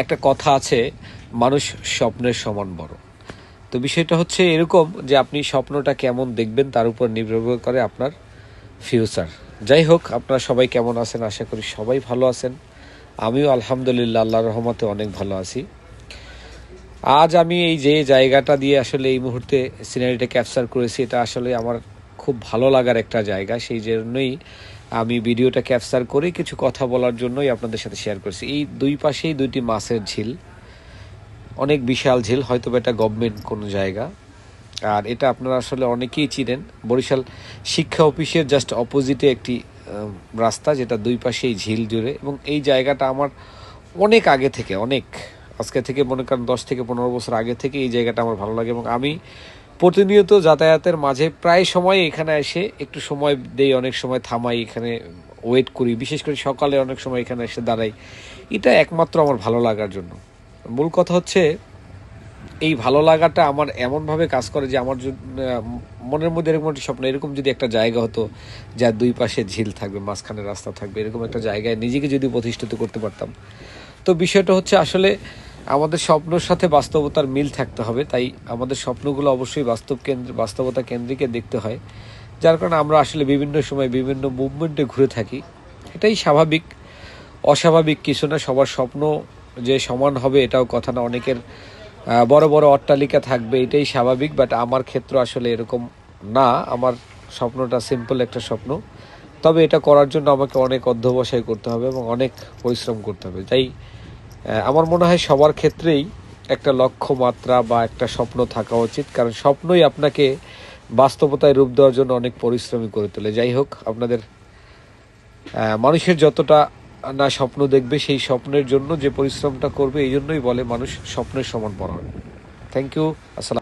একটা কথা আছে, মানুষ স্বপ্নের সমান বড়। তো বিষয়টা হচ্ছে এরকম যে আপনি স্বপ্নটা কেমন দেখবেন তার উপর নির্ভর করে আপনার ফিউচার। যাই হোক, আপনারা সবাই কেমন আছেন? আশা করি সবাই ভালো আছেন। আমিও আলহামদুলিল্লাহ আল্লাহর রহমতে অনেক ভালো আছি। আজ আমি এই যে জায়গাটা দিয়ে আসলে এই মুহূর্তে সিনারিটা ক্যাপচার করেছি, এটা আসলে আমার খুব ভালো লাগার একটা জায়গা। সেই জন্যই আমি ভিডিওটা ক্যাপচার করে কিছু কথা বলার জন্যই আপনাদের সাথে শেয়ার করছি। এই দুই পাশেই দুইটি মাছের ঝিল, অনেক বিশাল ঝিল, হয়তো এটা গভর্নমেন্ট কোনো জায়গা। আর এটা আপনারা আসলে অনেকেই চিনেন, বরিশাল শিক্ষা অফিসের জাস্ট অপোজিটে একটি রাস্তা, যেটা দুই পাশেই ঝিল জুড়ে। এবং এই জায়গাটা আমার অনেক আগে থেকে, আজকে থেকে মনে করেন 10 থেকে 15 বছর আগে থেকে এই জায়গাটা আমার ভালো লাগে। এবং আমি প্রতিনিয়ত যাতায়াতের মাঝে প্রায় সময় এখানে এসে একটু সময় দেই, অনেক সময় থামাই, এখানে ওয়েট করি, বিশেষ করে সকালে অনেক সময় এখানে এসে দাঁড়াই। এটা একমাত্র আমার ভালো লাগার জন্য। মূল কথা হচ্ছে এই ভালো লাগাটা আমার এমনভাবে কাজ করে যে আমার মনের মধ্যে এরকম একটা স্বপ্ন, এরকম যদি একটা জায়গা হতো যার দুই পাশে ঝিল থাকবে, মাঝখানে রাস্তা থাকবে, এরকম একটা জায়গায় নিজেকে যদি প্রতিষ্ঠিত করতে পারতাম। তো বিষয়টা হচ্ছে আসলে আমাদের স্বপ্নের সাথে বাস্তবতার মিল থাকতে হবে। তাই আমাদের স্বপ্নগুলো অবশ্যই বাস্তবতা কেন্দ্রিকে দেখতে হয়। যার কারণে আমরা আসলে বিভিন্ন সময় বিভিন্ন মুভমেন্টে ঘুরে থাকি। এটাই স্বাভাবিক, অস্বাভাবিক কিছু না। সবার স্বপ্ন যে সমান হবে এটাও কথা না। অনেকের বড় বড় অট্টালিকা থাকবে, এটাই স্বাভাবিক। বাট আমার ক্ষেত্র আসলে এরকম না। আমার স্বপ্নটা সিম্পল একটা স্বপ্ন, তবে এটা করার জন্য আমাকে অনেক অধ্যবসায় করতে হবে এবং অনেক পরিশ্রম করতে হবে। তাই আমার মনে হয় সবার ক্ষেত্রেই একটা লক্ষ্যমাত্রা বা একটা স্বপ্ন থাকা উচিত, কারণ স্বপ্নই আপনাকে বাস্তবতায় রূপ দেওয়ার জন্য অনেক পরিশ্রমী করে তোলে। যাই হোক, আপনাদের মানুষের যতটা না স্বপ্ন দেখবে, সেই স্বপ্নের জন্য যে পরিশ্রমটা করবে, এই জন্যই বলে মানুষ স্বপ্নের সমান বড় হয়। Thank you. আসসালাম।